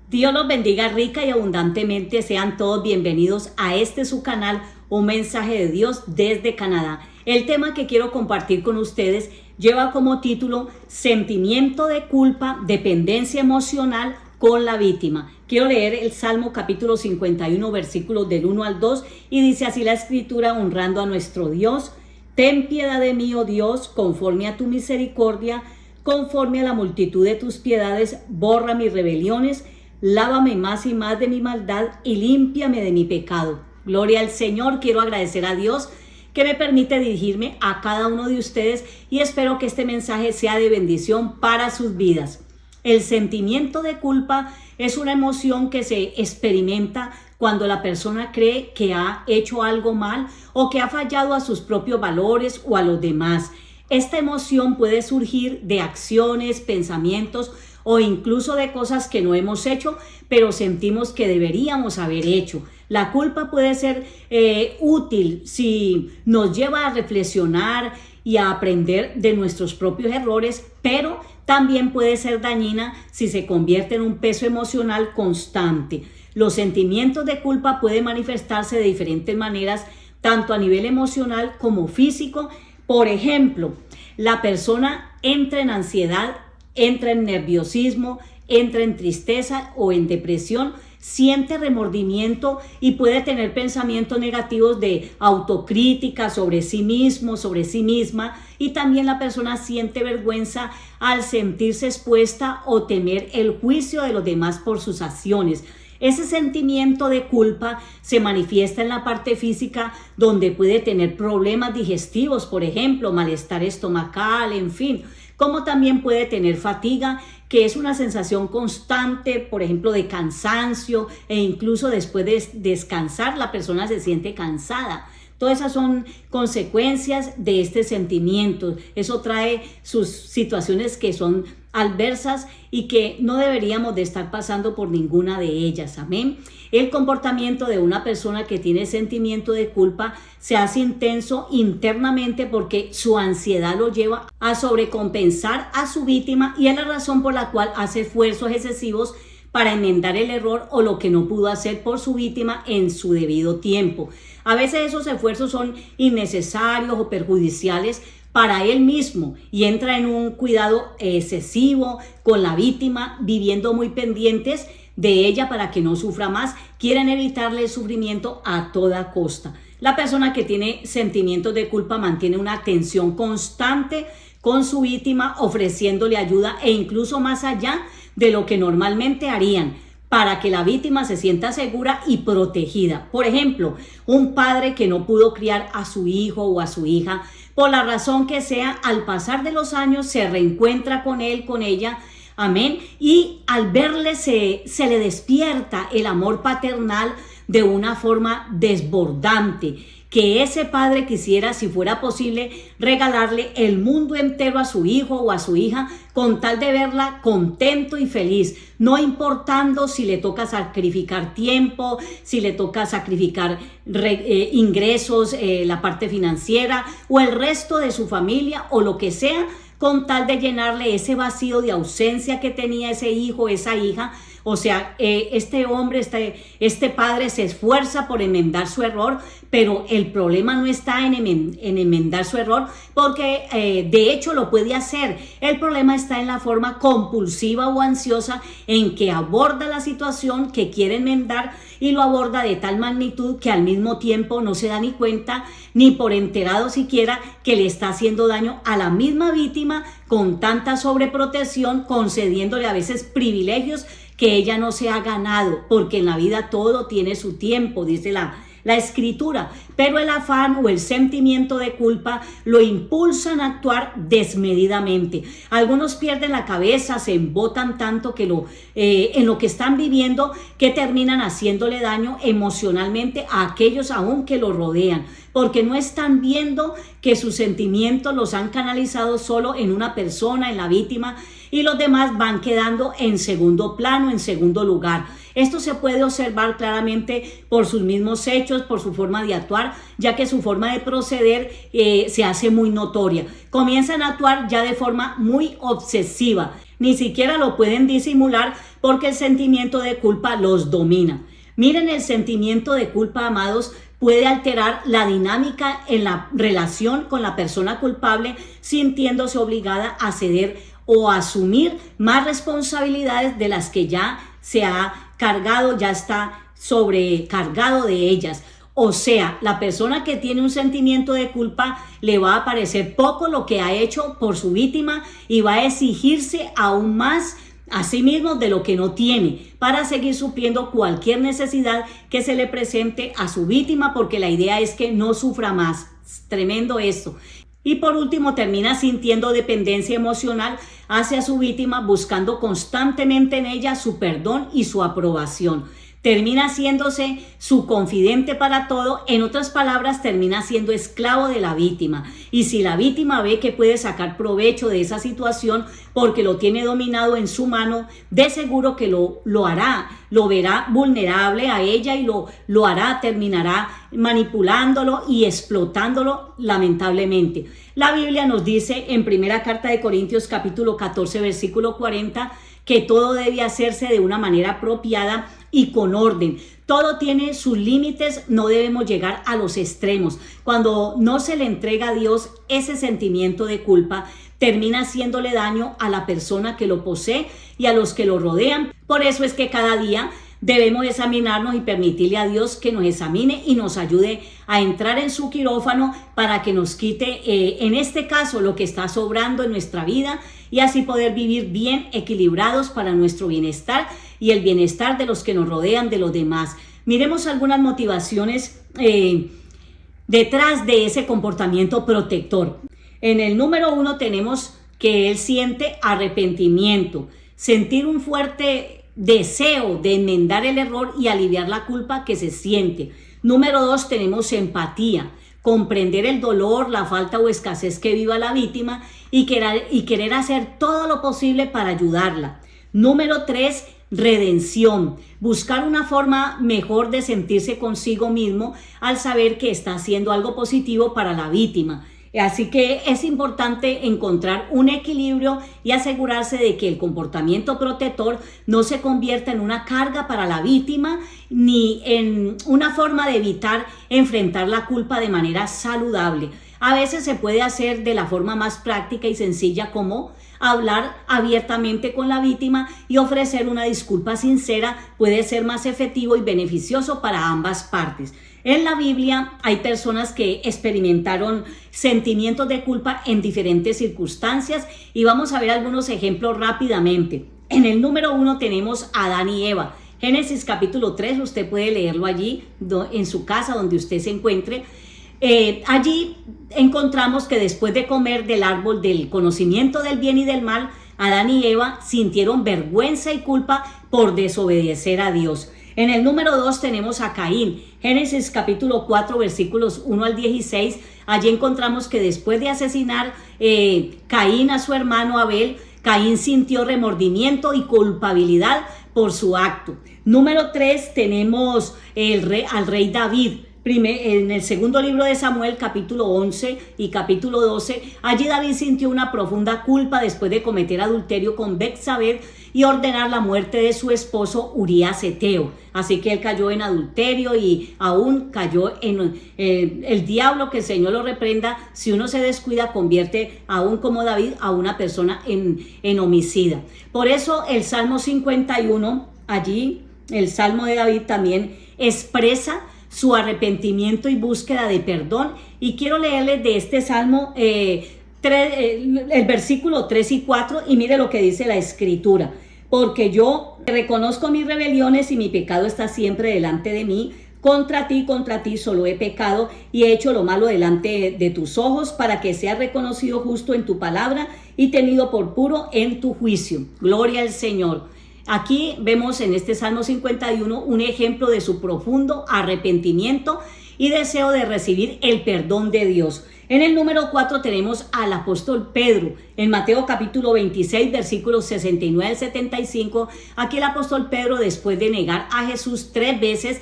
Dios los bendiga rica y abundantemente. Sean todos bienvenidos a su canal, un mensaje de Dios desde Canadá. El tema que quiero compartir con ustedes lleva como título Sentimiento de culpa, dependencia emocional con la víctima. Quiero leer el Salmo capítulo 51, versículos del 1 al 2, y dice así la escritura, honrando a nuestro Dios: Ten piedad de mí, oh Dios, conforme a tu misericordia, conforme a la multitud de tus piedades, borra mis rebeliones, lávame más y más de mi maldad y límpiame de mi pecado. Gloria al Señor. Quiero agradecer a Dios que me permite dirigirme a cada uno de ustedes y espero que este mensaje sea de bendición para sus vidas. El sentimiento de culpa es una emoción que se experimenta cuando la persona cree que ha hecho algo mal o que ha fallado a sus propios valores o a los demás. Esta emoción puede surgir de acciones, pensamientos o incluso de cosas que no hemos hecho, pero sentimos que deberíamos haber hecho. La culpa puede ser útil si nos lleva a reflexionar y a aprender de nuestros propios errores, pero también puede ser dañina si se convierte en un peso emocional constante. Los sentimientos de culpa pueden manifestarse de diferentes maneras, tanto a nivel emocional como físico. Por ejemplo, la persona entra en ansiedad, entra en nerviosismo, entra en tristeza o en depresión, siente remordimiento y puede tener pensamientos negativos de autocrítica sobre sí mismo, sobre sí misma, y también la persona siente vergüenza al sentirse expuesta o temer el juicio de los demás por sus acciones. Ese sentimiento de culpa se manifiesta en la parte física, donde puede tener problemas digestivos, por ejemplo, malestar estomacal, en fin, como también puede tener fatiga, que es una sensación constante, por ejemplo, de cansancio, e incluso después de descansar la persona se siente cansada. Todas esas son consecuencias de este sentimiento. Eso trae sus situaciones que son adversas y que no deberíamos de estar pasando por ninguna de ellas. Amén. El comportamiento de una persona que tiene sentimiento de culpa se hace intenso internamente porque su ansiedad lo lleva a sobrecompensar a su víctima, y es la razón por la cual hace esfuerzos excesivos para enmendar el error o lo que no pudo hacer por su víctima en su debido tiempo. A veces esos esfuerzos son innecesarios o perjudiciales para él mismo y entra en un cuidado excesivo con la víctima, viviendo muy pendientes de ella para que no sufra más. Quieren evitarle el sufrimiento a toda costa. La persona que tiene sentimientos de culpa mantiene una atención constante con su víctima, ofreciéndole ayuda e incluso más allá de lo que normalmente harían, para que la víctima se sienta segura y protegida. Por ejemplo, un padre que no pudo criar a su hijo o a su hija, por la razón que sea, al pasar de los años se reencuentra con él, con ella, amén, y al verle se le despierta el amor paternal de una forma desbordante, que ese padre quisiera, si fuera posible, regalarle el mundo entero a su hijo o a su hija, con tal de verla contento y feliz, no importando si le toca sacrificar tiempo, si le toca sacrificar ingresos, la parte financiera o el resto de su familia o lo que sea, con tal de llenarle ese vacío de ausencia que tenía ese hijo, esa hija. O sea, este hombre, este padre se esfuerza por enmendar su error, pero el problema no está en enmendar su error, porque de hecho lo puede hacer. El problema está en la forma compulsiva o ansiosa en que aborda la situación que quiere enmendar, y lo aborda de tal magnitud que al mismo tiempo no se da ni cuenta, ni por enterado siquiera, que le está haciendo daño a la misma víctima con tanta sobreprotección, concediéndole a veces privilegios que ella no se ha ganado, porque en la vida todo tiene su tiempo, dice la escritura, pero el afán o el sentimiento de culpa lo impulsan a actuar desmedidamente. Algunos pierden la cabeza, se embotan tanto que en lo que están viviendo, que terminan haciéndole daño emocionalmente a aquellos aún que lo rodean, porque no están viendo que sus sentimientos los han canalizado solo en una persona, en la víctima, y los demás van quedando en segundo plano, en segundo lugar. Esto se puede observar claramente por sus mismos hechos, por su forma de actuar, ya que su forma de proceder se hace muy notoria. Comienzan a actuar ya de forma muy obsesiva. Ni siquiera lo pueden disimular porque el sentimiento de culpa los domina. Miren, el sentimiento de culpa, amados, puede alterar la dinámica en la relación con la persona culpable, sintiéndose obligada a ceder o a asumir más responsabilidades de las que ya se ha cargado, ya está sobrecargado de ellas. O sea, la persona que tiene un sentimiento de culpa le va a parecer poco lo que ha hecho por su víctima y va a exigirse aún más a sí mismo de lo que no tiene para seguir supliendo cualquier necesidad que se le presente a su víctima, porque la idea es que no sufra más. Es tremendo esto. Y por último, termina sintiendo dependencia emocional hacia su víctima, buscando constantemente en ella su perdón y su aprobación. Termina haciéndose su confidente para todo. En otras palabras, termina siendo esclavo de la víctima. Y si la víctima ve que puede sacar provecho de esa situación porque lo tiene dominado en su mano, de seguro que lo hará, lo verá vulnerable a ella y lo hará, terminará manipulándolo y explotándolo lamentablemente. La Biblia nos dice en primera carta de Corintios capítulo 14 versículo 40 que todo debe hacerse de una manera apropiada y con orden. Todo tiene sus límites, no debemos llegar a los extremos. Cuando no se le entrega a Dios ese sentimiento de culpa, termina haciéndole daño a la persona que lo posee y a los que lo rodean. Por eso es que cada día debemos examinarnos y permitirle a Dios que nos examine y nos ayude a entrar en su quirófano para que nos quite, en este caso, lo que está sobrando en nuestra vida y así poder vivir bien equilibrados para nuestro bienestar y el bienestar de los que nos rodean, de los demás. Miremos algunas motivaciones detrás de ese comportamiento protector. En el número 1 tenemos que él siente arrepentimiento, sentir un fuerte deseo de enmendar el error y aliviar la culpa que se siente. Número 2 tenemos empatía, comprender el dolor, la falta o escasez que viva la víctima y querer hacer todo lo posible para ayudarla. Número 3, redención, buscar una forma mejor de sentirse consigo mismo al saber que está haciendo algo positivo para la víctima. Así que es importante encontrar un equilibrio y asegurarse de que el comportamiento protector no se convierta en una carga para la víctima ni en una forma de evitar enfrentar la culpa de manera saludable. A veces se puede hacer de la forma más práctica y sencilla, como hablar abiertamente con la víctima y ofrecer una disculpa sincera. Puede ser más efectivo y beneficioso para ambas partes. En la Biblia hay personas que experimentaron sentimientos de culpa en diferentes circunstancias y vamos a ver algunos ejemplos rápidamente. En el número 1 tenemos a Adán y Eva. Génesis capítulo 3, usted puede leerlo allí en su casa donde usted se encuentre. Allí encontramos que después de comer del árbol del conocimiento del bien y del mal, Adán y Eva sintieron vergüenza y culpa por desobedecer a Dios. En el número 2 tenemos a Caín. Génesis capítulo 4 versículos 1 al 16. Allí encontramos que después de asesinar Caín a su hermano Abel, Caín sintió remordimiento y culpabilidad por su acto. Número 3 tenemos al rey David. En el segundo libro de Samuel, capítulo 11 y capítulo 12, allí David sintió una profunda culpa después de cometer adulterio con Betsabé y ordenar la muerte de su esposo Urías Eteo. Así que él cayó en adulterio y aún cayó en el diablo, que el Señor lo reprenda. Si uno se descuida, convierte aún como David a una persona en homicida. Por eso el Salmo 51, allí el Salmo de David también expresa su arrepentimiento y búsqueda de perdón. Y quiero leerles de este Salmo el versículo 3 y 4 y mire lo que dice la Escritura. Porque yo reconozco mis rebeliones y mi pecado está siempre delante de mí. Contra ti solo he pecado y he hecho lo malo delante de tus ojos, para que sea reconocido justo en tu palabra y tenido por puro en tu juicio. Gloria al Señor. Aquí vemos en este Salmo 51 un ejemplo de su profundo arrepentimiento y deseo de recibir el perdón de Dios. En el número 4 tenemos al apóstol Pedro. En Mateo capítulo 26, versículos 69 al 75, aquí el apóstol Pedro, después de negar a Jesús 3 veces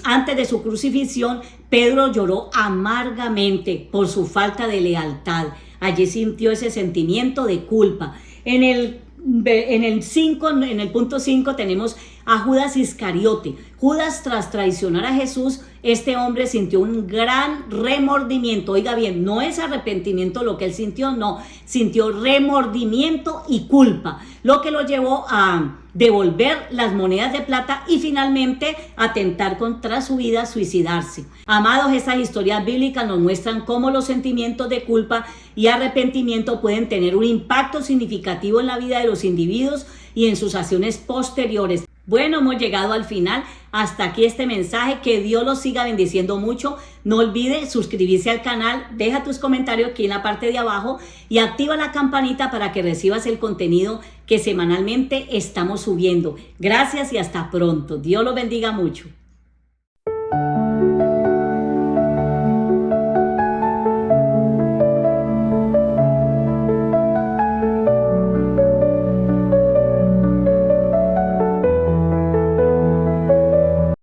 antes de su crucifixión, Pedro lloró amargamente por su falta de lealtad. Allí sintió ese sentimiento de culpa. En el En el 5, en el punto 5 tenemos a Judas Iscariote. Judas, tras traicionar a Jesús, este hombre sintió un gran remordimiento. Oiga bien, no es arrepentimiento lo que él sintió, no, sintió remordimiento y culpa, lo que lo llevó a devolver las monedas de plata y finalmente atentar contra su vida, suicidarse. Amados, estas historias bíblicas nos muestran cómo los sentimientos de culpa y arrepentimiento pueden tener un impacto significativo en la vida de los individuos y en sus acciones posteriores. Bueno, hemos llegado al final. Hasta aquí este mensaje. Que Dios los siga bendiciendo mucho. No olvide suscribirse al canal. Deja tus comentarios aquí en la parte de abajo y activa la campanita para que recibas el contenido que semanalmente estamos subiendo. Gracias y hasta pronto. Dios los bendiga mucho.